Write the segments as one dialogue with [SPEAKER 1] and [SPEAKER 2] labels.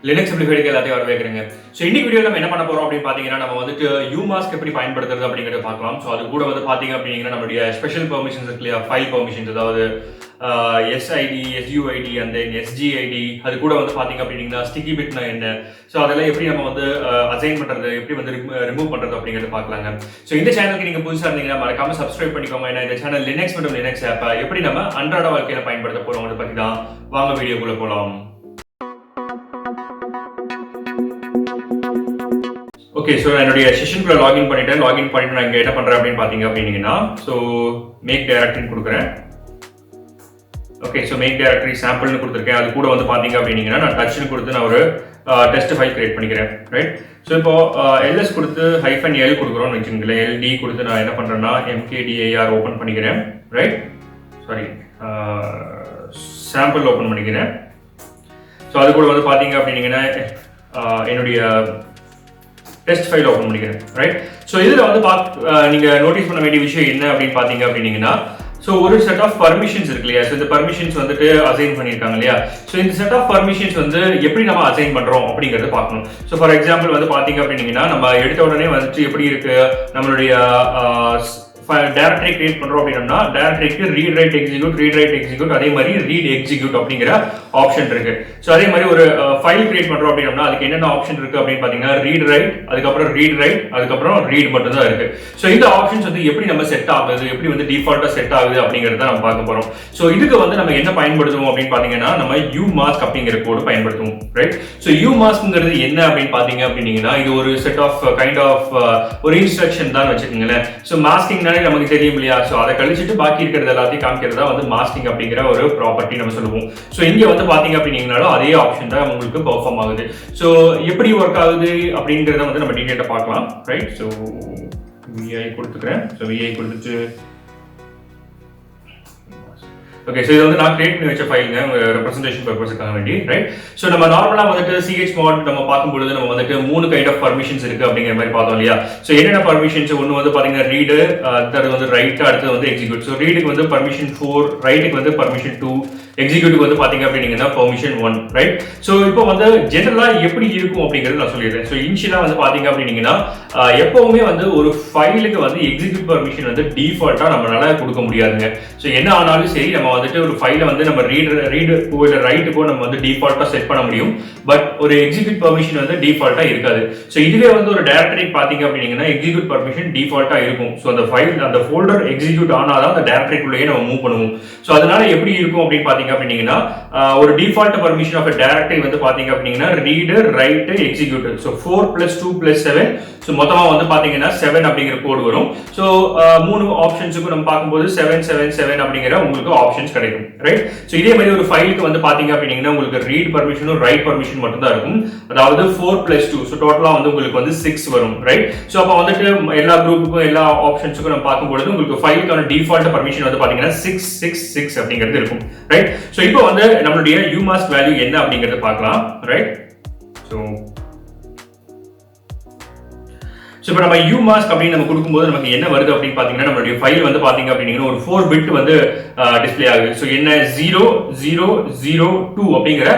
[SPEAKER 1] Linux சிம்பிளிஃபைடுக்கு எல்லாத்தையும் வரவேற்கிறேங்க. So இன்னைக்கு video நம்ம என்ன பண்ண போறோம் அப்படின்னு பார்த்தீங்கன்னா, நம்ம வந்துட்டு யூமாஸ்க் எப்படி பயன்படுத்துறது அப்படிங்கிறத பார்க்கலாம். ஸோ அது கூட வந்து பார்த்தீங்க அப்படின்னா நம்மளுடைய ஸ்பெஷல் பெர்மிஷன்ஸ் இருக்கு இல்லையா, ஃபைல் பெர்மிஷன்ஸ், அதாவது SID, SUID and then SGID, அது கூட வந்து பார்த்தீங்க அப்படின்னா ஸ்டிக்கி பிட்னா என்ன, ஸோ அதெல்லாம் எப்படி நம்ம வந்து அசைன் பண்ணுறது, எப்படி வந்து ரிமூவ் பண்ணுறது அப்படிங்கிறத பார்க்கலாங்க. ஸோ இந்த சேனலுக்கு நீங்கள் புதுசாக இருந்தீங்கன்னா மறக்காம சப்ஸ்கிரைப் பண்ணிக்கோங்க. ஏன்னா இந்த சேனல் லினக்ஸ் மற்றும் லினக்ஸ் ஆப்பை எப்படி நம்ம அன்றாட வாழ்க்கையில் பயன்படுத்த போகிறோம் அதை பற்றி தான். வாங்க வீடியோக்குள்ளே போகலாம். ஓகே, ஸோ என்னுடைய செஷனுக்குள்ள லாகின் பண்ணிட்டு நான் இங்கே என்ன பண்ணுறேன் அப்படின்னு பார்த்தீங்க அப்படின்னா, ஸோ மேக் டைரக்டரின்னு கொடுக்குறேன். ஓகே, ஸோ மேக் டைரக்டரி சாம்பிள்னு கொடுத்துருக்கேன். அது கூட வந்து பார்த்தீங்க அப்படின்னா நான் டச்னு கொடுத்து நான் ஒரு டெஸ்ட் ஃபைல் கிரியேட் பண்ணிக்கிறேன். ரைட், ஸோ இப்போ LS கொடுத்து -L கொடுக்குறோம்னு வச்சுக்கோங்களேன். LD கொடுத்து நான் என்ன பண்ணுறேன்னா mkdir ஓப்பன் பண்ணிக்கிறேன். ரைட், சாரி, சாம்பிள் ஓப்பன் பண்ணிக்கிறேன். ஸோ அது கூட வந்து பார்த்தீங்க அப்படின்னா என்னுடைய டெஸ்ட் ஃபைல் ஓப்பன் பண்ணிக்கிறேன். ரைட், ஸோ இதில் வந்து நீங்கள் நோட்டீஸ் பண்ண வேண்டிய விஷயம் என்ன அப்படின்னு பார்த்தீங்க அப்படின்னா, ஸோ ஒரு செட் ஆஃப் பர்மிஷன்ஸ் இருக்கு இல்லையா. ஸோ இந்த பர்மிஷன்ஸ் வந்துட்டு அசைன் பண்ணியிருக்காங்க இல்லையா. ஸோ இந்த செட் ஆஃப் பர்மிஷன்ஸ் வந்து எப்படி நம்ம அசைன் பண்ணுறோம் அப்படிங்கிறத பார்க்கணும். ஸோ ஃபார் எக்ஸாம்பிள் வந்து பார்த்தீங்க அப்படின்னா நம்ம எடுத்த உடனே வந்துட்டு எப்படி இருக்கு நம்மளுடைய டைரக்டரி கிரியேட் பண்றோம் அப்படின்னா டைரக்டரிக்கு ரீட் ரைட் எக்ஸிக்யூட் அதே மாதிரி ரீட் எக்ஸிக்யூட் அப்படிங்கிற ஆப்ஷன் இருக்கு. ஸோ அதே மாதிரி ஒரு ஃபைல் கிரியேட் பண்றோம் அப்படின்னா அதுக்கு என்னென்ன ஆப்ஷன் இருக்கு அப்படின்னு பாத்தீங்கன்னா ரீட் ரைட், அதுக்கப்புறம் ரீட் ரைட், அதுக்கப்புறம் ரீட் மட்டும் தான் இருக்கு. ஸோ இந்த ஆப்ஷன்ஸ் வந்து எப்படி நம்ம செட் ஆகுது, எப்படி வந்து டிஃபால்ட்டா செட் ஆகுது அப்படிங்கறத நம்ம பார்க்க போறோம். ஸோ இதுக்கு வந்து நம்ம என்ன பயன்படுத்துவோம் அப்படின்னு பாத்தீங்கன்னா நம்ம யூமாஸ்க் அப்படிங்கிற கோடு பயன்படுத்துவோம். ரைட், ஸோ யூமாஸ்க்ங்கிறது என்ன அப்படின்னு பாத்தீங்க அப்படின்னா இது ஒரு செட் ஆஃப் கைண்ட் ஆஃப் ஒரு இன்ஸ்ட்ரக்ஷன் தான் வச்சுக்கோங்களேன். ஸோ மாஸ்கிங் நமக்கு தெரியும் இல்லையா. சோ அதை கழிச்சிட்டு பாக்கி இருக்கிறது எல்லாத்தையும் காமிக்கிறதா வந்து மாஸ்கிங் அப்படிங்கிற ஒரு ப்ராப்பர்ட்டி நம்ம சொல்லுவோம். சோ இங்க வந்து பாத்தீங்க அப்படின்னாலும் அதே ஆப்ஷன் தான் உங்களுக்கு பெர்ஃபார்ம் ஆகுது. சோ எப்படி ஒர்க் ஆகுது அப்படிங்கறத வந்து நம்ம டீடைலா பார்க்கலாம். ரைட், சோ vi கொடுத்துக்கிறேன். சோ vi கொடுத்துட்டு ஓகே, ஸோ இது வந்து நான் கிரியேட் பண்ணி வச்ச ஃபைலுங்க ரெப்ரஸன்டேஷன் பர்பஸ்க்காக வேண்டி. ரைட், ஸோ நம்ம நார்மலாக வந்துட்டு chmod நம்ம பார்க்கும்பொழுது நம்ம வந்துட்டு 3 கைண்ட் ஆஃப் பர்மிஷன்ஸ் இருக்கு அப்படிங்கிற மாதிரி பார்த்தோம் இல்லையா. ஸோ என்னென்ன பர்மிஷன்ஸ், ஒன்று வந்து பார்த்தீங்கன்னா ரீடு, அடுத்தது வந்து ரைட், அடுத்தது வந்து எக்ஸிக்யூட். ஸோ ரீடுக்கு வந்து பர்மிஷன் 4, ரைட்டுக்கு வந்து பர்மிஷன் 2, எக்ஸிக்யூட்டிவ் வந்து பாத்தீங்க அப்படின்னா பெர்மிஷன் 1. ரைட், சோ இப்போ வந்து ஜெனரலா எப்படி இருக்கும் அப்படிங்கறது நான் சொல்லிடுறேன். சோ இனிஷியலா வந்து பாத்தீங்க அப்படின்னா எப்பவுமே வந்து ஒரு ஃபைலுக்கு வந்து எக்ஸிக்யூட் பர்மிஷன் வந்து டிஃபால்ட்டா நம்மளால கொடுக்க முடியாதுங்க. சோ என்ன ஆனாலும் சரி நம்ம வந்துட்டு ஒரு ஃபைலை வந்து நம்ம ரீடுக்கோ இல்ல ரைட்டுக்கோ நம்ம வந்து டிஃபால்ட்டா செட் பண்ண முடியும். பட் ஒரு எக்ஸிக்யூட் பர்மிஷன் வந்து டிஃபால்ட்டா இருக்காது. சோ இதுவே வந்து ஒரு டைரக்டரி பாத்தீங்க அப்படின்னா எக்ஸிக்யூட் பர்மிஷன் டிஃபால்ட்டா இருக்கும். சோ அந்த ஃபைல் அந்த ஃபோல்டர் எக்ஸிக்யூட் ஆனாதான் அந்த டைரக்டரிக்குள்ளேயே நம்ம மூவ் பண்ணுவோம். சோ அதனால எப்படி இருக்கும் அப்படின்னு பாத்தீங்க அப்படின்னா ஒரு டிஃபால்ட் பர்மிஷன் ஆஃப் டைரக்டரி வந்து பாத்தீங்க அப்படின்னா read, write, execute. So 4 + 2 + 7, so மொத்தமா வந்து பாத்தீங்கன்னா 7 அப்படிங்கிற கோட் வரும். சோ 3 ஆப்ஷன்ஸ்க்கு நம்ம பார்க்கும்போது 777 அப்படிங்கிற உங்களுக்கு ஆப்ஷன்ஸ் கிடைக்கும். ரைட், சோ இதே மாதிரி ஒரு ஃபைலுக்கு வந்து பாத்தீங்க அப்படின்னா உங்களுக்கு ரீட் பர்மிஷனும் ரைட் பர்மிஷன் மட்டும் தான் இருக்கும். அதாவது 4 + 2, சோ டோட்டலா வந்து உங்களுக்கு வந்து 6 வரும். ரைட், சோ அப்ப வந்துட்டு எல்லா குரூப்புக்கும் எல்லா ஆப்ஷன்ஸ்க்கும் நம்ம பார்க்கும்போது உங்களுக்கு ஃபைலுக்கான டிஃபால்ட் பர்மிஷன் வந்து பாத்தீங்கன்னா 666 அப்படிங்கிறது இருக்கும். ரைட், சோ இப்போ வந்து நம்மளுடைய யூமாஸ்க் வேல்யூ என்ன அப்படிங்கறத பார்க்கலாம். ரைட், சோ இப்போ நம்ம யூமாஸ்க் அப்படின்னு நம்ம கொடுக்கும்போது நமக்கு என்ன வருது அப்படின்னு பாத்தீங்கன்னா நம்மளுடைய ஃபைல் வந்து பாத்தீங்க அப்படின்னா ஒரு 4 பிட் வந்து டிஸ்ப்ளே ஆகுது. ஸோ என்ன 0002 அப்படிங்கிற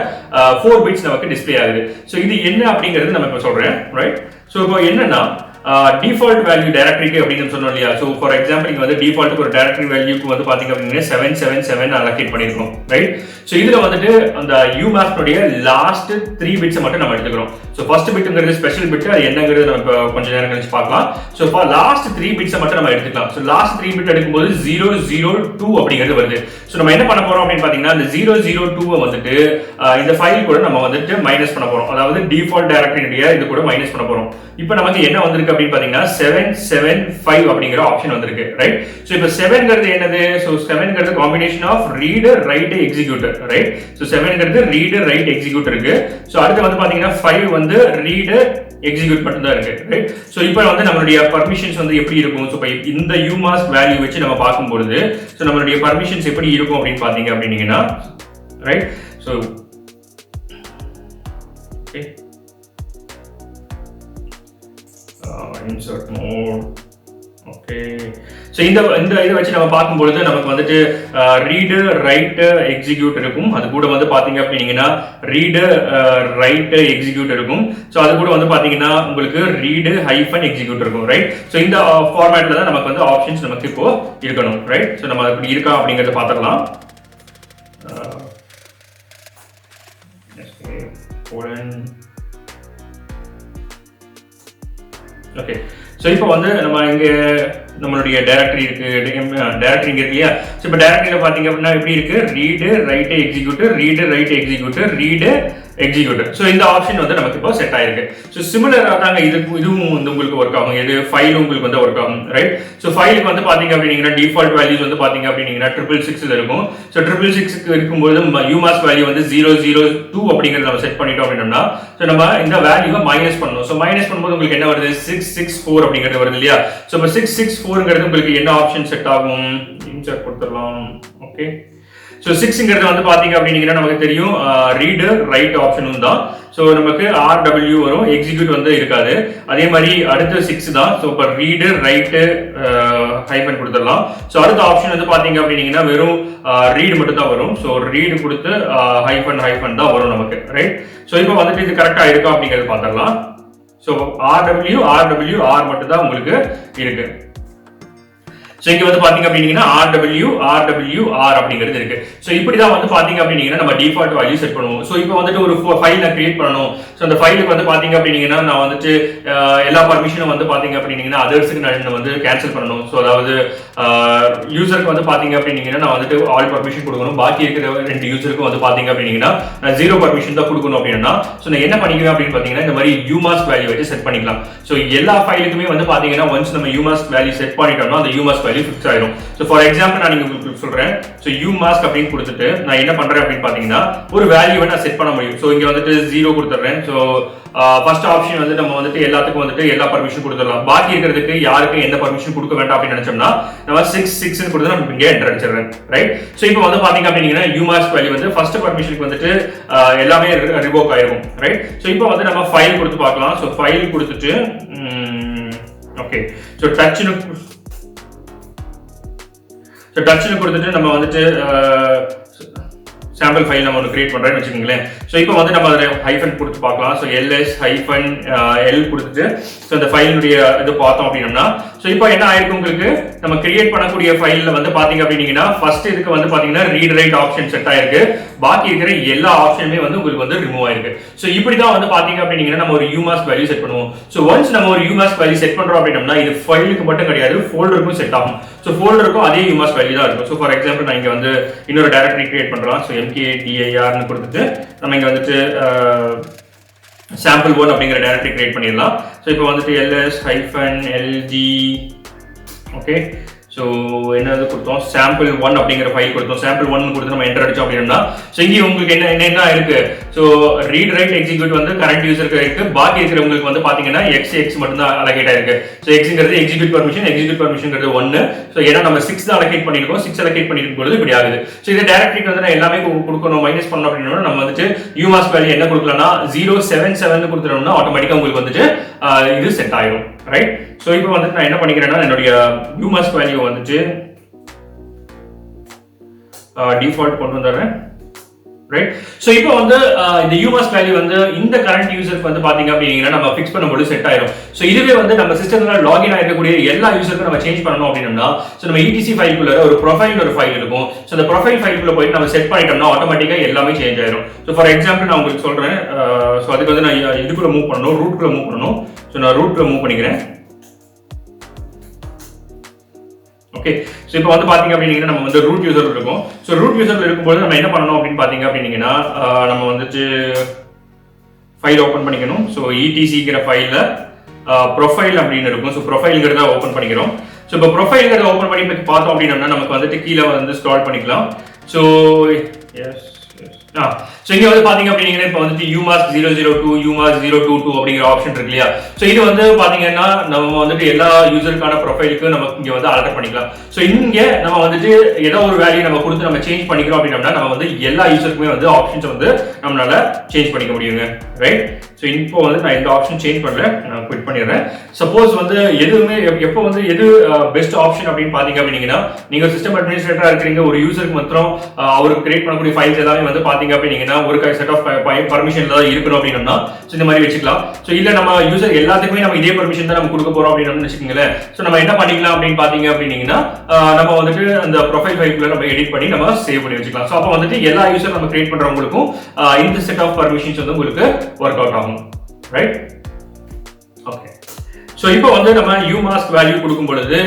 [SPEAKER 1] 4 பிட்ஸ் நமக்கு டிஸ்ப்ளே ஆகுது. ஸோ இது என்ன அப்படிங்கிறது நம்ம இப்போ சொல்றேன். ரைட், ஸோ இப்போ என்னன்னா டிஃபால்ட் வேல்யூ டைரக்டரிக்கு அப்படின்னு சொன்னோம் இல்லையா. ஸோ ஃபார் எக்ஸாம்பிள் இங்க வந்து டிஃபால்ட்டுக்கு ஒரு டைரக்டரி வேல்யூக்கு வந்து பாத்தீங்க அப்படின்னா 777 அலோகேட் பண்ணிருக்கோம். ரைட், ஸோ இதுல வந்துட்டு அந்த யூமாஸ்கோடைய லாஸ்ட் 3 பிட்ஸ் மட்டும் நம்ம எடுத்துக்கிறோம். ஸோ ஃபர்ஸ்ட் பிட்ங்கிறது ஸ்பெஷல் பிட், அது என்னங்கிறது நம்ம இப்போ கொஞ்ச நேரம் கழிச்சு பார்க்கலாம். ஸோ லாஸ்ட் 3 பிட்ஸ் மட்டும் நம்ம எடுத்துக்கலாம். ஸோ லாஸ்ட் 3 பிட் எடுக்கும்போது 002 அப்படிங்கிறது வருது. ஸோ நம்ம என்ன பண்ண போறோம் அப்படின்னு பாத்தீங்கன்னா இந்த 002 வந்துட்டு இந்த ஃபைல் கூட நம்ம வந்துட்டு மைனஸ் பண்ண போறோம். அதாவது டிஃபால்ட் டைரக்டரியுடைய இது கூட மைனஸ் பண்ண போறோம். இப்போ நமக்கு என்ன வந்திருக்கு அப்படின்னு பாத்தீங்கன்னா 775 அப்படிங்கிற ஆப்ஷன் வந்திருக்கு. ரைட், சோ இப்போ 7ங்கிறது என்னது? சோ 7ங்கிறது combination of read, write, execute. Right, so 7ங்கிறது ரீட், ரைட், எக்ஸிக்யூட் இருக்கு. சோ அடுத்து வந்து பாத்தீங்கன்னா 5 வந்து ரீட், எக்ஸிக்யூட் மட்டும் தான் இருக்கு. ரைட், சோ இப்போ வந்து நம்மளுடைய பர்மிஷன்ஸ் வந்து எப்படி இருக்கும்? சோ இந்த யூமாஸ்க் வேல்யூ வச்சு நம்ம பார்க்கும்போது சோ நம்மளுடைய பர்மிஷன்ஸ் எப்படி இருக்கும் அப்படின்னு பாத்தீங்க அப்படின்னா right, so okay, insert mode. Okay. So இந்த இதை வச்சு நம்ம பார்க்கும்பொழுது நமக்கு வந்துட்டு ரீடு ரைட்டு எக்ஸிக்யூட் இருக்கும். அது கூட வந்து பார்த்தீங்க அப்படின்னீங்கன்னா ரீடு ரைட்டு எக்ஸிக்யூட் இருக்கும். ஸோ அது கூட வந்து பார்த்தீங்கன்னா உங்களுக்கு ரீடு ஹைஃபன் எக்ஸிக்யூட் இருக்கும், ரைட்? ஸோ இந்த ஃபார்மேட்டில் தான் நமக்கு வந்து ஆப்ஷன்ஸ் நமக்கு இப்போ இருக்கணும், ரைட்? ஸோ நம்ம அப்படி இருக்கா அப்படிங்கிறத பார்த்துக்கலாம். ஓகே. ஸோ இப்போ வந்து நம்ம இங்கே நம்மளுடைய டைரக்டரி இருக்கு, டைரக்டரி இருக்கு இல்லையா? ஸோ இப்போ டைரக்டரியில் பார்த்தீங்க அப்படின்னா எப்படி இருக்கு? Read right execute, read right execute, read execute. So இந்த ஆப்ஷன் வந்து நமக்கு இப்போ செட் ஆயிருக்கு. ஸோ சிமிலராக தாங்க இதுவும் வந்து உங்களுக்கு ஒர்க் ஆகும். இது ஃபைல் உங்களுக்கு வந்து ஒர்க் ஆகும், ரைட்? ஸோ ஃபைலுக்கு வந்து பார்த்தீங்க அப்படின்னா டிஃபால்ட் வேல்யூஸ் வந்து பார்த்தீங்க அப்படின்னா 666 இருக்கும். ஸோ 666 இருக்கும்போது யூமாஸ் வேல்யூ வந்து 002 அப்படிங்கிறத நம்ம செட் பண்ணிட்டோம் அப்படின்னா ஸோ நம்ம இந்த வேல்யூவை மைனஸ் பண்ணணும். ஸோ மைனஸ் பண்ணும்போது உங்களுக்கு என்ன வருது? 664 அப்படிங்கிறது வருது இல்லையா? ஸோ இப்போ 664ங்கிறது உங்களுக்கு என்ன ஆப்ஷன் செட் ஆகும்? இன்சர்ட் கொடுத்துடலாம். ஓகே. ஸோ 6ங்கிறது வந்து பார்த்தீங்க அப்படின்னா நமக்கு தெரியும் ரீடு ரைட் ஆப்ஷனும் தான். ஸோ நமக்கு RW வரும், எக்ஸிக்யூட் வந்து இருக்காது. அதே மாதிரி அடுத்து 6 தான். ஸோ இப்போ ரீடு ரைட்டு ஹைஃபன் கொடுத்துடலாம். ஸோ அடுத்த ஆப்ஷன் வந்து பார்த்தீங்க அப்படின்னா வெறும் ரீடு மட்டும் தான் வரும். ஸோ ரீடு கொடுத்து ஹைஃபன் தான் வரும் நமக்கு, ரைட்? ஸோ இப்போ வந்துட்டு இது கரெக்டாக இருக்கா அப்படிங்கிறது பார்த்துடலாம். ஸோ RR மட்டும் தான் உங்களுக்கு இருக்கு. ஸோ இங்கே வந்து பார்த்தீங்க அப்படின்னா RR அப்படிங்கிறது இருக்கு. ஸோ இப்படி தான் வந்து பார்த்தீங்க அப்படின்னா நம்ம டிஃபால்ட் வேல்யூ செட் பண்ணுவோம். ஸோ இப்போ வந்துட்டு ஒரு ஃபைலை கிரியேட் பண்ணணும். ஸோ அந்த ஃபைலுக்கு வந்து பார்த்தீங்க அப்படின்னா நான் வந்துட்டு எல்லா பர்மிஷனும் வந்து பார்த்தீங்க அப்படின்னா அதர்ஸுக்கு நான் வந்து கேன்சல் பண்ணணும். ஸோ அதாவது யூசருக்கு வந்து பார்த்தீங்க அப்படின்னா நான் வந்துட்டு ஆல் பர்மிஷன் கொடுக்கணும். பாக்கி இருக்கிற 2 யூசருக்கு வந்து பார்த்தீங்க அப்படின்னா நான் 0 பர்மிஷன் தான் கொடுக்கணும் அப்படின்னா ஸோ நான் என்ன பண்ணிக்குவேன் அப்படின்னு பார்த்தீங்கன்னா இந்த மாதிரி யூமாஸ் வேல்யூ வச்சு செட் பண்ணிக்கலாம். ஸோ எல்லா ஃபைலுக்குமே வந்து பார்த்தீங்கன்னா ஒன்ஸ் நம்ம யூமாஸ் வேல்யூ செட் பண்ணிட்டோம்னா அந்த யூமாஸ் வேல்யூ ஃபிக்ஸ் ஆயிடும். ஸோ ஃபார் எக்ஸாம்பிள் நான் உங்களுக்கு சொல்றேன். ஸோ யூமாஸ்க் அப்படின்னு கொடுத்துட்டு நான் என்ன பண்றேன் அப்படின்னு பார்த்தீங்கன்னா ஒரு வேல்யூவை நான் செட் பண்ண முடியும். ஸோ இங்க வந்துட்டு 0 கொடுத்துட்றேன். ஸோ ஃபர்ஸ்ட் ஆப்ஷன் வந்து நம்ம வந்துட்டு எல்லாத்துக்கும் வந்துட்டு எல்லா பர்மிஷன் கொடுத்துடலாம். பாக்கி இருக்கிறதுக்கு யாருக்கு எந்த பர்மிஷன் கொடுக்க வேண்டாம் அப்படின்னு நினைச்சோம்னா நம்ம 6 கொடுத்து நம்ம இங்கே என்டர் அடிச்சிடுறேன், ரைட்? ஸோ இப்போ வந்து பாத்தீங்க அப்படின்னா யூமாஸ்க் வேல்யூ வந்து ஃபர்ஸ்ட் பர்மிஷனுக்கு வந்துட்டு எல்லாமே ரிவோக் ஆயிரும், ரைட்? ஸோ இப்போ வந்து நம்ம ஃபைல் கொடுத்து பார்க்கலாம். ஸோ ஃபைல் கொடுத்துட்டு ஓகே. ஸோ டச்னு கொடுத்துட்டு நம்ம வந்துட்டு சாம்பிள் ஃபைல் நம்ம ஒன்று கிரியேட் பண்ணுறேன்னு வச்சுக்கோங்களேன். ஸோ இப்போ வந்து நம்ம அதில் ஹைஃபன் கொடுத்து பார்க்கலாம். ஸோ LS-L கொடுத்துட்டு ஸோ அந்த ஃபைலுடைய இது பார்த்தோம் அப்படின்னா ஸோ இப்போ என்ன ஆயிருக்கு உங்களுக்கு நம்ம கிரியேட் பண்ணக்கூடிய ஃபைலில் வந்து பார்த்தீங்க அப்படின்னா ஃபர்ஸ்ட் இதுக்கு வந்து பார்த்தீங்கன்னா ரீட் ரைட் ஆப்ஷன் செட் ஆயிருக்கு. பாக்கி இருக்கிற எல்லா ஆப்ஷனுமே வந்து உங்களுக்கு வந்து ரிமூவ் ஆயிருக்கு. ஸோ இப்படி தான் வந்து பார்த்தீங்க அப்படின்னா நம்ம ஒரு யூமாஸ்க் வேல்யூ செட் பண்ணுவோம். ஸோ ஒன்ஸ் நம்ம ஒரு யூமாஸ்க் வேல்யூ செட் பண்ணுறோம் அப்படின்னா இது ஃபைலுக்கு மட்டும் கிடையாது, ஃபோல்டருக்கும் செட் ஆகும். ஸோ ஃபோல்டருக்கும் அதே யூமாஸ்க் வேல்யூ தான் இருக்கும். ஸோ ஃபார் எக்ஸாம்பிள் நான் இங்கே வந்து இன்னொரு டைரக்டரி கிரியேட் பண்ணுறோம். ஸோ MKDIRனு கொடுத்துட்டு நம்ம இங்கே வந்துட்டு sample1 அப்படிங்கிற டைரக்டரி கிரியேட் பண்ணிடலாம். ஸோ இப்போ வந்துட்டு LS-LG ஓகே. ஸோ என்னது கொடுத்தோம்? sample1 அப்படிங்கிற ஃபைல் கொடுத்தோம். sample1 கொடுத்து நம்ம என்டர் அடிச்சோம் அப்படின்னா ஸோ இங்கே உங்களுக்கு என்ன இருக்கு? ஸோ ரீட் ரைட் எக்ஸிக்யூட் வந்து கரண்ட் யூசருக்கு இருக்கு. பாக்கி இருக்கிறவங்களுக்கு வந்து பாத்தீங்கன்னா X மட்டும் தான் அலோகேட் ஆயிருக்கு. ஸோ எக்ஸுங்கிறது எக்ஸிக்யூட் பர்மிஷன்ங்கிறது 1. ஸோ ஏன்னா நம்ம 6 தான் அலோகேட் பண்ணிருக்கோம். 6 அலோகேட் பண்ணிருக்கும் பொழுது இப்படி ஆகுது. ஸோ இந்த டைரக்டரிக்கு வந்து நான் எல்லாமே கொடுக்கணும், மைனஸ் பண்ணணும் அப்படின்னா நம்ம வந்துட்டு யூமாஸ்க் வேல்யூ என்ன கொடுக்கலாம்னா 077 கொடுத்துட்டோம்னா ஆட்டோமேட்டிக்கா உங்களுக்கு வந்துட்டு இது செட் ஆயிடும், ரைட்? ஸோ இப்போ வந்துட்டு நான் என்ன பண்ணிக்கிறேன்னா என்னுடைய யூமாஸ்க் வேல்யூ வந்துட்டு டிஃபால்ட் கொண்டு வந்துடுறேன், ரைட்? ஸோ இப்போ வந்து இந்த யூமாஸ்க் வேல்யூ வந்து இந்த கரண்ட் யூசருக்கு வந்து பாத்தீங்க அப்படின்னா நம்ம ஃபிக்ஸ் பண்ணும்போது செட் ஆயிடும். ஸோ இதுவே வந்து நம்ம சிஸ்டம்ல லாகின் ஆயிருக்கக்கூடிய எல்லா யூசருக்கும் நம்ம சேஞ்ச் பண்ணணும் அப்படின்னா ஸோ நம்ம ETC ஃபைலுக்குள்ள ஒரு ப்ரொஃபைல் ஒரு ஃபைல் இருக்கும். ஸோ அந்த ப்ரொஃபைல் ஃபைலுக்குள்ள போயிட்டு நம்ம செட் பண்ணிட்டோம்னா ஆட்டோமேட்டிக்கா எல்லாமே சேஞ்ச் ஆயிடும். ஸோ ஃபார் எக்ஸாம்பிள் நான் உங்களுக்கு சொல்றேன். ஸோ அதுக்கு வந்து நான் இதுக்குள்ள மூவ் பண்ணணும், ரூட்குள்ள மூவ் பண்ணணும். ஸோ நான் ரூட்குள்ள மூவ் பண்ணிக்கிறேன். ஓகே. ஸோ இப்போ வந்து பாத்தீங்க அப்படின்னா நம்ம வந்து ரூட் யூசர் இருக்கும். ஸோ ரூட் யூசர்ல இருக்கும்போது நம்ம என்ன பண்ணணும் அப்படின்னு பாத்தீங்க அப்படின்னா நம்ம வந்துட்டு ஃபைல் ஓப்பன் பண்ணிக்கணும். ஸோ ETCங்கிற ஃபைல்ல ப்ரொஃபைல் அப்படின்னு இருக்கும். ஸோ ப்ரொஃபைல்ங்கிறத ஓப்பன் பண்ணிக்கிறோம். ஸோ இப்போ ப்ரொஃபைல்ங்கிறத ஓப்பன் பண்ணி பார்த்தோம் அப்படின்னா நமக்கு வந்துட்டு கீழே வந்து ஸ்க்ரால் பண்ணிக்கலாம். ஸோ எஸ் ஸோ ஸோ இங்க வந்து பாத்தீங்க அப்படின்னா இப்போ வந்துட்டு UMask 002 UMask 022 அப்படிங்கிற ஆப்ஷன் இருக்கு இல்லையா. ஸோ இது வந்து பாத்தீங்கன்னா நம்ம வந்துட்டு எல்லா யூசருக்கான ப்ரொஃபைலுக்கு நம்ம இங்க வந்து ஆல்டர் பண்ணிக்கலாம். ஸோ இங்க நம்ம வந்துட்டு ஏதோ ஒரு வேல்யூ நம்ம கொடுத்து நம்ம சேஞ்ச் பண்ணிக்கிறோம் அப்படின்னா நம்ம வந்து எல்லா யூசருக்குமே வந்து ஆப்ஷன்ஸ் வந்து நம்மளால சேஞ்ச் பண்ணிக்க முடியுங்க, ரைட். ஸோ இப்போ வந்து நான் இந்த ஆப்ஷன் சேஞ்ச் பண்ணல, நான் குவிட் பண்ணிடுறேன். சப்போஸ் வந்து எதுவுமே எப்போ வந்து எது பெஸ்ட் ஆப்ஷன் அப்படின்னு பாத்தீங்க அப்படின்னா, நீங்க சிஸ்டம் அட்மினிஸ்ட்ரேட்டரா இருக்கிறீங்க, ஒரு யூசருக்கு மாத்திரம் அவருக்கு கிரியேட் பண்ணக்கூடிய ஃபைல்ஸ் எல்லாமே வந்து பாத்தீங்க அப்படின்னா ஒரு செட் ஆஃப் பர்மிஷன்ல தான் இருக்கணும் அப்படின்னா இந்த மாதிரி வச்சுக்கலாம். ஸோ இல்ல நம்ம யூசர் எல்லாத்துக்குமே நம்ம இதே பர்மிஷன் தான் நம்ம கொடுக்க போறோம் அப்படின்னு வச்சுக்கோங்களேன். ஸோ நம்ம என்ன பண்ணிக்கலாம் அப்படின்னு பாத்தீங்க அப்படின்னா, நம்ம வந்துட்டு அந்த ப்ரொஃபைல் ஃபைல்குள்ள நம்ம எடிட் பண்ணி நம்ம சேவ் பண்ணி வச்சுக்கலாம். ஸோ அப்போ வந்துட்டு எல்லா யூசர் நம்ம கிரியேட் பண்றவங்களுக்கும் இந்த செட் ஆஃப் பர்மிஷன்ஸ் வந்து உங்களுக்கு ஒர்க் அவுட் ஆகும், ரைட். ஓகே, சோ இப்போ வந்து நம்ம UMask வேல்யூ கொடுக்கும் பொழுது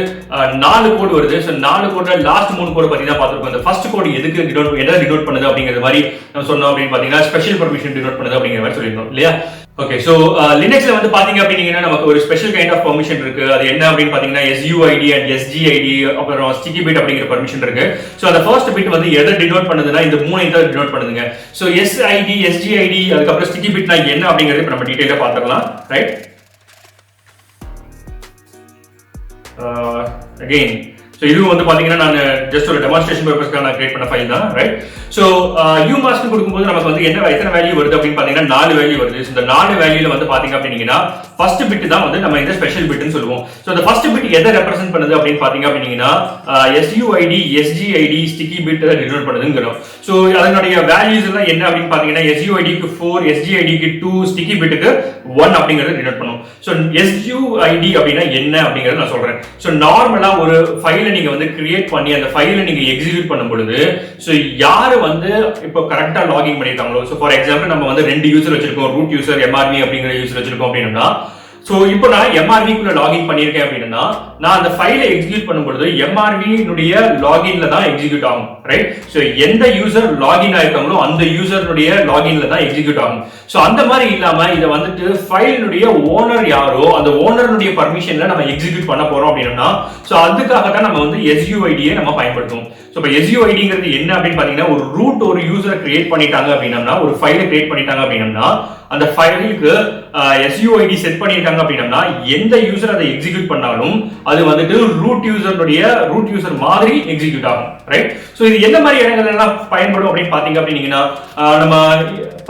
[SPEAKER 1] 4 கோட் வருது. சோ 4 கோட்ல லாஸ்ட் 3 கோட் பத்தி தான் பார்த்திருக்கோம். இந்த ஃபர்ஸ்ட் கோட் எதுக்கு எதை டினோட் பண்ணுது அப்படிங்கிற மாதிரி நம்ம சொன்னோம் அப்படின்னு பாத்தீங்கன்னா ஸ்பெஷல் பர்மிஷன் டினோட் பண்ணுது அப்படிங்கிற மாதிரி சொல்லிருந்தோம் இல்லையா. ஓகே, சோ லினக்ஸ்ல வந்து பாத்தீங்க அப்படின்னா நமக்கு ஒரு ஸ்பெஷல் கைண்ட் ஆஃப் பெர்மிஷன் இருக்கு. அது என்ன அப்படின்னு பாத்தீங்கன்னா SUID and SGID அப்புறம் ஸ்டிக்கி பிட் அப்படிங்கிற பெர்மிஷன் இருக்கு. சோ அந்த ஃபர்ஸ்ட் பிட் வந்து எதை டினோட் பண்ணுதுன்னா இந்த மூணையும் தான் டினோட் பண்ணுதுங்க. சோ SID SGID அதுக்கப்புறம் ஸ்டிக்கி பிட்னா என்ன அப்படிங்கறது நம்ம டீடைலா பாத்துறலாம், ரைட். Again, so இது வந்து பாத்தீங்கன்னா நான் ஜஸ்ட் ஒரு டெமான்ஸ்ட்ரேஷன் பர்பஸ்க்காக நான் கிரியேட் பண்ண ஃபைல் தான், ரைட். சோ UMask கொடுக்கும்போது நமக்கு வந்து எத்தனை வேல்யூ வருது அப்படின்னு பாத்தீங்கன்னா 4 வேல்யூ வருது. இந்த 4 வேல்யூல வந்து பாத்தீங்க அப்படின்னா ஃபர்ஸ்ட் பிட் தான் வந்து நம்ம இந்த ஸ்பெஷல் பிட்னு சொல்லுவோம். சோ அந்த ஃபர்ஸ்ட் பிட் எதை ரெப்ரசன்ட் பண்ணுது அப்படின்னு பாத்தீங்க அப்படின்னா SUID SGID sticky bit denote பண்ணுதுங்கிறோம். சோ அதனுடைய வேல்யூஸ் எல்லாம் என்ன அப்படின்னு பாத்தீங்கன்னா SUID க்கு 4, SGID க்கு 2, ஸ்டிக்கி பிட்க்கு 1 அப்படிங்கறது டினோட் பண்ணும். சோ SUID அப்படினா என்ன அப்படிங்கறது நான் சொல்றேன். சோ நார்மலா ஒரு ஃபைலை நீங்க வந்து கிரியேட் பண்ணி அந்த ஃபைலை நீங்க எக்ஸிக்யூட் பண்ணும் பொழுது சோ யாரு வந்து இப்போ கரெக்ட்டா லாகின் பண்ணிருக்காங்களோ, சோ ஃபார் எக்ஸாம்பிள் நம்ம வந்து 2 யூசர் வச்சிருக்கோம், ரூட் யூசர் MRV அப்படிங்கிற யூசர் வச்சிருக்கோம் அப்படின்னா சோ இப்போ நான் MRV குள்ள லாகின் பண்ணிருக்கேன் அப்படின்னா நான் அந்த ஃபைலை எக்ஸிக்யூட் பண்ணும்போது MRV னுடைய லாகின்ல தான் எக்ஸிக்யூட் ஆகும், ரைட். சோ எந்த யூசர் லாகின் ஆயிருக்காங்களோ அந்த யூசருடைய லாகின்ல தான் எக்ஸிக்யூட் ஆகும். சோ அந்த மாதிரி இல்லாம இத வந்துட்டு ஃபைலுடைய ஓனர் யாரோ அந்த ஓனருடைய பர்மிஷன்ல நம்ம எக்ஸிக்யூட் பண்ண போறோம் அப்படின்னா சோ அதுக்காக தான் நம்ம வந்து SUID நம்ம பயன்படுத்துவோம். சோ இப்போ SUIDங்கிறது என்ன அப்படின்னு பாத்தீங்கன்னா ஒரு ரூட் ஒரு யூசரை கிரியேட் பண்ணிட்டாங்க அப்படின்னா ஒரு ஃபைலை கிரியேட் பண்ணிட்டாங்க அப்படின்னா அந்த ஃபைலுக்கு SUID செட் பண்ணிட்டாங்க அப்படின்னா எந்த யூசர் அதை எக்ஸிக்யூட் பண்ணாலும் அது வந்துட்டு ரூட் யூசர் மாதிரி எக்ஸிக்யூட் ஆகும், ரைட். சோ இது என்ன மாதிரி இடங்கள்ல எல்லாம் பயன்படும் அப்படின்னு பாத்தீங்க அப்படின்னா நம்ம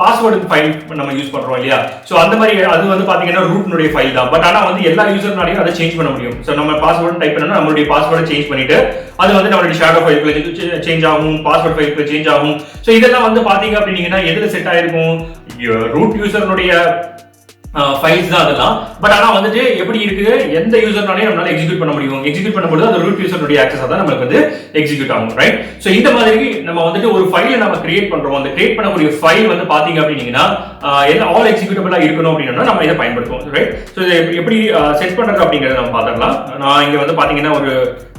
[SPEAKER 1] பாஸ்வேர்டு ஃபைல் நம்ம யூஸ் பண்றோம் இல்லையா. சோ அந்த மாதிரி அது வந்து பாத்தீங்கன்னா ரூட்னுடைய ஃபைல் தான். பட் ஆனா வந்து எல்லா யூசர்னாலையும் அதை சேஞ்ச் பண்ண முடியும். சோ நம்ம பாஸ்வேர்டு டைப் பண்ணா நம்மளுடைய பாஸ்வேர்டை சேஞ்ச் பண்ணிட்டு அது வந்து நம்மளுடைய ஷேடோ ஃபைல்ல சேஞ்ச் ஆகும், பாஸ்வேர்ட் ஃபைல்ல சேஞ்ச் ஆகும். சோ இதெல்லாம் வந்து பாத்தீங்க அப்படின்னா எதுல செட் ஆயிருக்கும் ரூட் யூசர்னுடைய ஃபைல்ஸ் தான் அதெல்லாம். பட் ஆனா வந்துட்டு எப்படி இருக்கு எந்த யூசர்னாலையும் நம்மளால எக்ஸிக்யூட் பண்ண முடியும். எக்ஸிக்யூட் பண்ணும்போது அந்த ரூட் யூசருடைய ஆக்சஸ் தான் நமக்கு வந்து எக்ஸிக்யூட் ஆகும், ரைட். சோ இந்த மாதிரி நம்ம வந்துட்டு ஒரு ஃபைலை நம்ம கிரியேட் பண்றோம். அந்த கிரியேட் பண்ணக்கூடிய ஃபைல் வந்து பாத்தீங்க அப்படின்னா எல்லா ஆல் எக்ஸிக்யூட்டபிளா இருக்கணும் அப்படின்னா நம்ம இதை பயன்படுத்துவோம், ரைட். சோ இதை எப்படி செட் பண்றது அப்படிங்கறத நம்ம பாத்துக்கலாம். நான் இங்க வந்து பாத்தீங்கன்னா ஒரு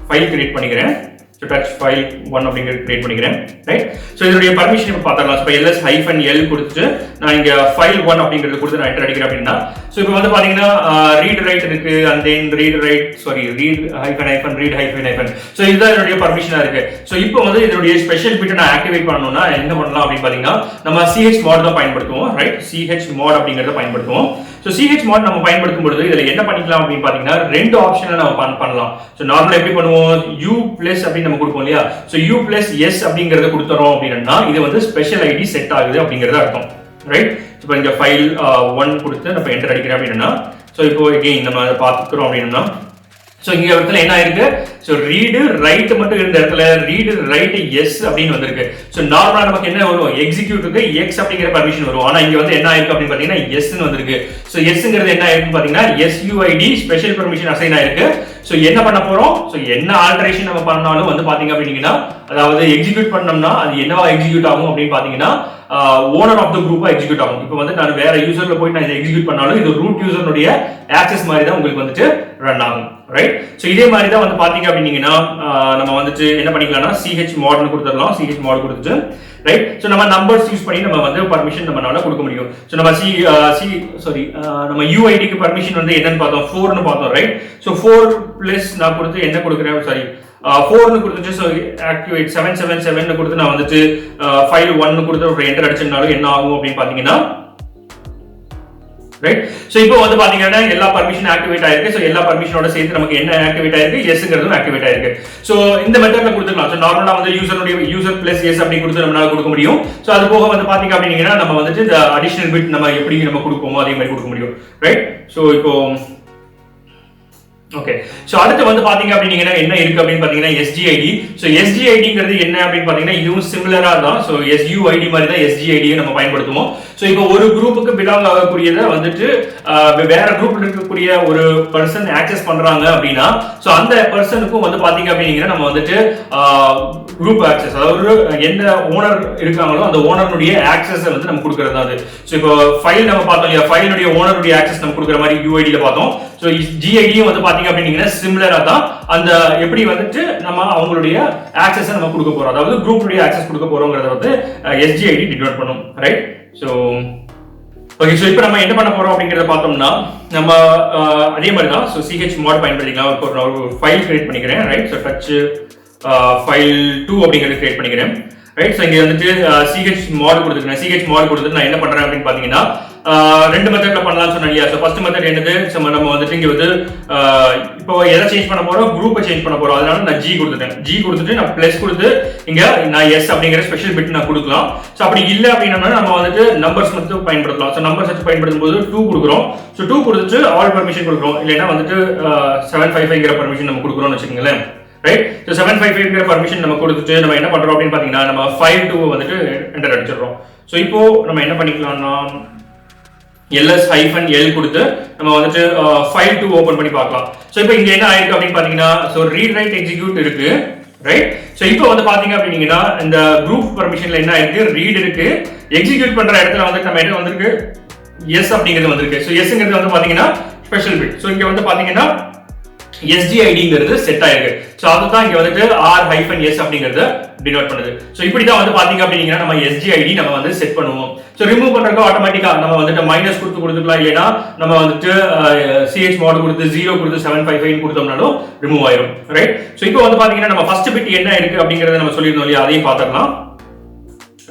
[SPEAKER 1] ஃபைல் கிரியேட் பண்ணிக்கிறேன். So touch file 1 அப்படிங்கறது கிரியேட் பண்ணிக்கிறேன், ரைட். சோ இதோட பர்மிஷன் இப்ப பார்த்தறலாம். சோ ls-l கொடுத்து நான் இங்க file 1 அப்படிங்கறது கொடுத்து நான் என்டர் அடிக்கிறேன் அப்படினா சோ இப்போ வந்து பாத்தீங்கன்னா read write இருக்கு and then read -read so இதுதான் இதோட பர்மிஷனா இருக்கு. சோ இப்போ வந்து இதோட ஸ்பெஷல் பிட் நான் ஆக்டிவேட் பண்ணனும்னா என்ன பண்ணலாம் அப்படி பாத்தீங்கன்னா நம்ம chmod தான் பயன்படுத்துவோம், ரைட். chmod அப்படிங்கறத பயன்படுத்துவோம். சோ chmod நம்ம பயன்படுத்தும் பொழுது இதுல என்ன பண்ணிக்கலாம் அப்படி பாத்தீங்கன்னா ரெண்டு ஆப்ஷனை நம்ம பண்ணலாம். சோ நார்மலா எப்படி பண்ணுவோம் u+ அப்படி நம்ம கொடுப்போம் இல்லையா. சோ u+s அப்படிங்கறத கொடுத்தறோம் அப்படினா இது வந்து ஸ்பெஷல் ஐடி செட் ஆகுது அப்படிங்கறது அர்த்தம், ரைட். இப்போ இங்க ஃபைல் 1 கொடுத்து நம்ம என்டர் அடிக்கிறேன் அப்படினா சோ இப்போ again நம்ம அத பாத்துக்கறோம் அப்படினா சோ இங்க இடத்துல என்ன இருக்கு சோ read write மட்டும் இருந்த இடத்துல read write yes அப்படினு வந்திருக்கு. சோ நார்மலா நமக்கு என்ன வரும் எக்ஸிக்யூட்க்கு x அப்படிங்கற பர்மிஷன் வரும். ஆனா இங்க வந்து என்ன ஆயிருக்கு அப்படி பாத்தீங்கன்னா s ன்னு வந்திருக்கு. சோ sங்கிறது என்ன ஆயிருக்கு பாத்தீங்கன்னா SUID ஸ்பெஷல் பர்மிஷன் அசைன் ஆயிருக்கு. சோ என்ன பண்ண போறோம் சோ என்ன ஆல்டரேஷன் நம்ம பண்ணாலும் வந்து பாத்தீங்க அப்படினா அதாவது எக்ஸிக்யூட் பண்ணோம்னா அது என்னவா எக்ஸிக்யூட் ஆகும் அப்படி பாத்தீங்கன்னா ஓனர் ஆஃப் தி குரூப்பா எக்ஸிக்யூட் ஆகும். இப்போ வந்து நான் வேற யூசர்ல போய் நான் இத எக்ஸிக்யூட் பண்ணாலும் இது ரூட் யூசர்னுடைய ஆக்சஸ் மாதிரி தான் உங்களுக்கு வந்துட்டு ரன் ஆகும், ரைட். சோ இதே மாதிரி தான் வந்து பாத்தீங்க அப்படினா நம்ம வந்துட்டு என்ன பண்ணிக்கலாம்னா chmod னு கொடுத்துறலாம். chmod கொடுத்துட்டு ரைட். சோ நம்ம நம்பர்ஸ் யூஸ் பண்ணி நம்ம வந்து பர்மிஷன் நம்மனால கொடுக்க முடியும். சோ நம்ம நம்ம UID க்கு பர்மிஷன் வந்து என்னன்னு பார்த்தோம் 4 னு பார்த்தோம், ரைட். சோ 4+ நான் கொடுத்து என்ன கொடுக்கிறேன் 4 கொடுத்துட்டு ஸோ ஆக்டிவேட் 777 கொடுத்து நான் வந்துட்டு ஃபைல் 1 கொடுத்து ஒரு என்டர் அடிச்சிருந்தாலும் என்ன ஆகும் அப்படின்னு பாத்தீங்கன்னா ரைட். சோ இப்போ வந்து பாத்தீங்கன்னா எல்லா பர்மிஷன் ஆக்டிவேட் ஆயிருக்கு. சோ எல்லா பர்மிஷனோட சேர்த்து நமக்கு என்ன ஆக்டிவேட் ஆயிருக்கு, எஸ்ங்கிறதும் ஆக்டிவேட் ஆயிருக்கு. சோ இந்த மெத்தட்ல கொடுத்துக்கலாம். சோ நார்மலா வந்து யூசர் பிளஸ் எஸ் அப்படி கொடுத்து நம்மளால கொடுக்க முடியும். சோ அது போக வந்து பாத்தீங்க அப்படின்னா நம்ம வந்துட்டு இந்த அடிஷனல் பிட் நம்ம எப்படி நம்ம கொடுப்போமோ அதே மாதிரி கொடுக்க முடியும். ரைட். சோ இப்போ ஓகே. சோ அடுத்து வந்து பாத்தீங்க அப்படின்னா என்ன இருக்கு அப்படின்னு பாத்தீங்கன்னா SGID. சோ SGIDங்கிறது என்ன அப்படின்னு பாத்தீங்கன்னா இதுவும் சிமிலரா தான். சோ SUID மாதிரி தான் SGID நம்ம பயன்படுத்துவோம். சோ இப்போ ஒரு குரூப்புக்கு பிலாங் ஆகக்கூடியதை வந்துட்டு வேற குரூப்ல இருக்கக்கூடிய ஒரு பர்சன் ஆக்சஸ் பண்றாங்க அப்படின்னா சோ அந்த பர்சனுக்கும் வந்து பாத்தீங்க அப்படின்னா நம்ம வந்துட்டு குரூப் ஆக்சஸ், அதாவது எந்த ஓனர் இருக்காங்களோ அந்த ஓனருடைய ஆக்சஸ் வந்து நம்ம கொடுக்கறது அது. சோ இப்போ ஃபைல் நம்ம பார்த்தோம் இல்லையா, ஃபைலுடைய ஓனருடைய ஆக்சஸ் நம்ம கொடுக்குற மாதிரி UID ல பார்த்தோம். சோ GID வந்து பாத்தீங்க அப்படின்னா சிமிலரா தான். அந்த எப்படி வந்துட்டு நம்ம அவங்களுடைய ஆக்சஸ் நம்ம கொடுக்க போறோம், அதாவது குரூப்புடைய ஆக்சஸ் கொடுக்க போறோம்ங்கறத வந்து SGID டினோட் பண்ணும். ரைட். So okay. சோ இப்போ நம்ம என்ன பண்ண போறோம் அப்படிங்கறத பார்த்தோம்னா நம்ம அதே மாதிரி தான். சோ CH mod பயன்படுத்திக்கலாம். ஒரு ஃபைல் கிரியேட் பண்ணிக்கிறேன். ரைட். சோ டச் ஃபைல் 2 அப்படிங்கறது கிரியேட் பண்ணிக்கிறேன். ரைட். சோ இங்க வந்துட்டு CH mod கொடுத்துக்கிறேன். CH mod கொடுத்துட்டு நான் என்ன பண்றேன் அப்படின்னு பாத்தீங்கன்னா ரெண்டு மெத்தட்ல பண்ணலாம்னு சொன்னேன் இல்லையா. சோ ஃபர்ஸ்ட் மெத்தட் என்னது, நம்ம வந்துட்டு இங்க வந்து இப்போ எதை சேஞ்ச் பண்ண போறோம், குரூப்பை சேஞ்ச் பண்ண போறோம். அதனால நான் G கொடுத்துட்டேன். G கொடுத்துட்டு நான் பிளஸ் கொடுத்து இங்க நான் S அப்படிங்கிற ஸ்பெஷல் பிட் நான் கொடுக்கலாம். சோ அப்படி இல்ல அப்படின்னா நம்ம வந்துட்டு நம்பர்ஸ் மட்டும் பயன்படுத்தலாம். சோ நம்பர்ஸ் வச்சு பயன்படுத்தும் போது 2 கொடுக்குறோம். சோ 2 கொடுத்துட்டு ஆல் பர்மிஷன் கொடுக்குறோம். இல்லைன்னா வந்துட்டு 755ங்கிற பர்மிஷன் நம்ம கொடுக்குறோம்னு வச்சுக்கோங்களேன். ரைட். சோ 755ங்கிற பர்மிஷன் நம்ம கொடுத்துட்டு நம்ம என்ன பண்றோம் அப்படின்னு பாத்தீங்கன்னா நம்ம ஃபைல் 2 வந்துட்டு என்டர் அடிச்சிடுறோம். சோ இப்போ நம்ம என்ன பண்ணிக்கலாம்னா ls-l கொடுத்து நம்ம வந்துட்டு ஃபைல் 2 ஓபன் பண்ணி பார்க்கலாம். சோ இப்போ இங்க என்ன ஆயிருக்கு அப்படின்னு பாத்தீங்கன்னா சோ ரீட் ரைட் எக்ஸிக்யூட் இருக்கு. ரைட். சோ இப்போ வந்து பாத்தீங்க அப்படின்னா இந்த குரூப் பர்மிஷன்ல என்ன ஆயிருக்கு, ரீட் இருக்கு. எக்ஸிக்யூட் பண்ற இடத்துல வந்து நம்ம என்ன வந்திருக்கு, எஸ் அப்படிங்கிறது வந்திருக்கு. சோ எஸ்ங்கிறது வந்து பாத்தீங்கன்னா ஸ்பெஷல் பிட். சோ இங்க வந்து பாத்தீங்கன்னா SGIDங்கிறது செட் ஆயிருக்கு. சோ அதுதான் இங்க வந்துட்டு R-S அப்படிங்கறத டினோட் பண்ணுது. சோ இப்படி தான் வந்து பாத்தீங்க அப்படின்னா நம்ம SGID நம்ம வந்து செட் பண்ணுவோம். சோ ரிமூவ் பண்றதுக்கு ஆட்டோமேட்டிக்கா நம்ம வந்துட்டு மைனஸ் கொடுத்துக்கலாம். இல்லைன்னா நம்ம வந்துட்டு CH mod கொடுத்து 0 கொடுத்து 755 கொடுத்தோம்னாலும் ரிமூவ் ஆயிடும். ரைட். சோ இப்போ வந்து பாத்தீங்கன்னா நம்ம ஃபர்ஸ்ட் பிட் என்ன இருக்கு அப்படிங்கறத நம்ம சொல்லிருந்தோம் இல்லையா, அதையும் பாத்துக்கலாம்.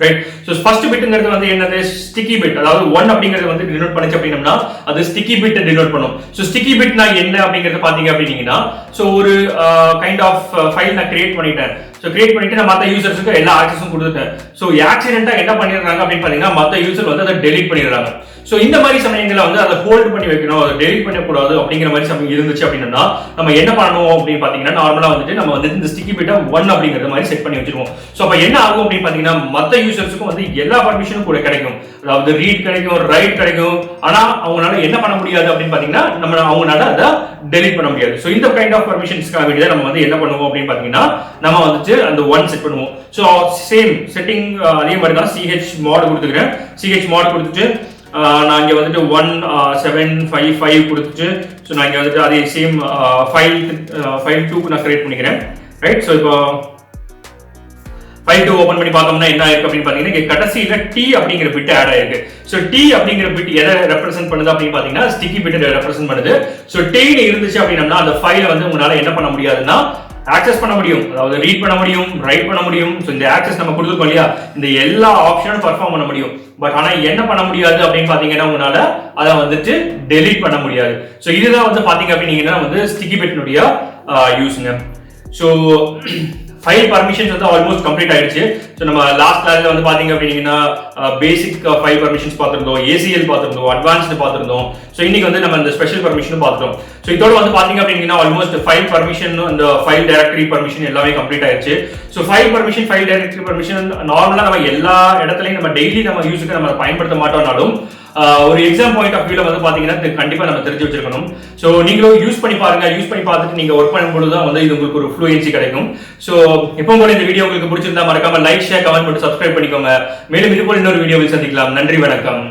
[SPEAKER 1] ரைட். சோ ஃபர்ஸ்ட் பிட்ங்கிறது வந்து என்னது, ஸ்டிக்கி பிட். அதாவது 1 அப்படிங்கிறது வந்து டினோட் பண்ணுச்சு அப்படின்னா அது ஸ்டிக்கி பிட் டினோட் பண்ணும். சோ ஸ்டிக்கி பிட்னா என்ன அப்படிங்கறது பாத்தீங்க அப்படின்னா சோ ஒரு கைண்ட் ஆஃப் ஃபைல் நான் கிரியேட் பண்ணிட்டேன். சோ கிரியேட் பண்ணிட்டு நான் மத்த யூசர்ஸ்க்கு எல்லா ஆக்சஸும் கொடுத்துட்டேன். சோ ஆக்சிடென்ட்டா என்ன பண்ணிடுறாங்க அப்படின்னு பாத்தீங்கன்னா மத்த யூசர் வந்து அதை டெலீட் பண்ணிடுறாங்க. சோ இந்த மாதிரி சமயங்கள்ல வந்து அதை ஹோல்ட் பண்ணி வைக்கணும், அதை டெலீட் பண்ணக்கூடாது அப்படிங்கிற மாதிரி சமயம் இருந்துச்சு அப்படின்னா நம்ம என்ன பண்ணணும் அப்படின்னு பாத்தீங்கன்னா நார்மலா வந்துட்டு நம்ம வந்து இந்த ஸ்டிக்கி பிட்டை 1 அப்படிங்கிற மாதிரி செட் பண்ணி வச்சிருவோம். சோ அப்ப என்ன ஆகும் அப்படின்னு பாத்தீங்கன்னா மத்த யூசர்ஸ்க்கும் வந்து எல்லா பர்மிஷனும் கூட கிடைக்கும். அதாவது ரீட் கிடைக்கும், ரைட் கிடைக்கும். ஆனா அவங்களால என்ன பண்ண முடியாது அப்படின்னு பாத்தீங்கன்னா நம்ம அவங்களால அதை டெலீட் பண்ண முடியாது. சோ இந்த கைண்ட் ஆஃப் பர்மிஷன்ஸ்க்காக வேண்டியதை நம்ம வந்து என்ன பண்ணுவோம் அப்படின்னு பாத்தீங்கன்னா நம்ம வந்துட்டு அந்த 1 செட் பண்ணுவோம். சோ சேம் செட்டிங் அதே மாதிரி தான் CH mod கொடுத்துக்கிறேன். CH mod கொடுத்துட்டு நான் இங்க வந்துட்டு 1755 கொடுத்துட்டு சோ நான் இங்க வந்துட்டு அதே சேம் ஃபைல் 2 நான் கிரியேட் பண்ணிக்கிறேன். ரைட். சோ இப்போ ஃபைல் 2 ஓபன் பண்ணி பார்த்தோம்னா என்ன ஆயிருக்கு அப்படின்னு பாத்தீங்கன்னா கடைசியில T அப்படிங்கிற பிட் ஆட் ஆயிருக்கு. சோ T அப்படிங்கிற பிட் எதை ரெப்ரசன்ட் பண்ணுது அப்படின்னு பாத்தீங்கன்னா ஸ்டிக்கி பிட் ரெப்ரசன்ட் பண்ணுது. சோ T இருந்துச்சு அப்படின்னா அந்த ஃபைலை வந்து உங்களால என்ன பண்ண முடியாதுன்னா ஆக்சஸ் பண்ண முடியும், அதாவது ரீட் பண்ண முடியும், ரைட் பண்ண முடியும். சோ இந்த ஆக்சஸ் நம்ம கொடுத்துருக்கோம் இல்லையா, இந்த எல்லா ஆப்ஷனும் பெர்ஃபார்ம் பண்ண முடியும். பட் ஆனா என்ன பண்ண முடியாது அப்படின்னு பாத்தீங்கன்னா உங்களால அதை வந்துட்டு டெலீட் பண்ண முடியாது. சோ இதுதான் வந்து பாத்தீங்க அப்படின்னா வந்து ஸ்டிக்கி பிட்னுடைய யூஸ்ங்க. சோ ஃபைல் பர்மிஷன்ஸ் வந்து ஆல்மோஸ்ட் கம்ப்ளீட் ஆயிடுச்சு. சோ நம்ம லாஸ்ட் கிளாஸ்ல வந்து பாத்தீங்க அப்படின்னா பேசிக் ஃபைல் பர்மிஷன்ஸ் பார்த்திருந்தோம், ACL பார்த்திருந்தோம், அட்வான்ஸ்டு பார்த்திருந்தோம். சோ இன்னைக்கு வந்து நம்ம இந்த ஸ்பெஷல் பர்மிஷன் பார்த்துட்டோம். சோ இதோட வந்து பாத்தீங்க அப்படின்னா ஆல்மோஸ்ட் ஃபைல் பர்மிஷன் அந்த ஃபைல் டைரக்டரி பர்மிஷன் எல்லாமே கம்ப்ளீட் ஆயிடுச்சு. So file permission, file directory permission நார்மலா நம்ம எல்லா இடத்துலயும் நம்ம டெய்லி நம்ம யூஸுக்கு நம்ம பயன்படுத்த மாட்டோம்னாலும் ஒரு எக்ஸாம் பாயிண்ட் ஆஃப் வியூல வந்து பாத்தீங்கன்னா கண்டிப்பா நம்ம தெரிஞ்சு வச்சிருக்கணும். சோ நீங்களும் யூஸ் பண்ணி பாருங்க. யூஸ் பண்ணி பார்த்துட்டு நீங்க ஒர்க் பண்ணும்போது தான் வந்து இது உங்களுக்கு ஒரு ஃப்ளூயன்சி கிடைக்கும். சோ எப்பவும் போல இந்த வீடியோ உங்களுக்கு பிடிச்சிருந்தா மறக்காம லைக், ஷேர், கமெண்ட் பண்ணி சப்ஸ்கிரைப் பண்ணிக்கோங்க. மேலும் இது போல இன்னொரு வீடியோவில் சந்திக்கலாம். நன்றி, வணக்கம்.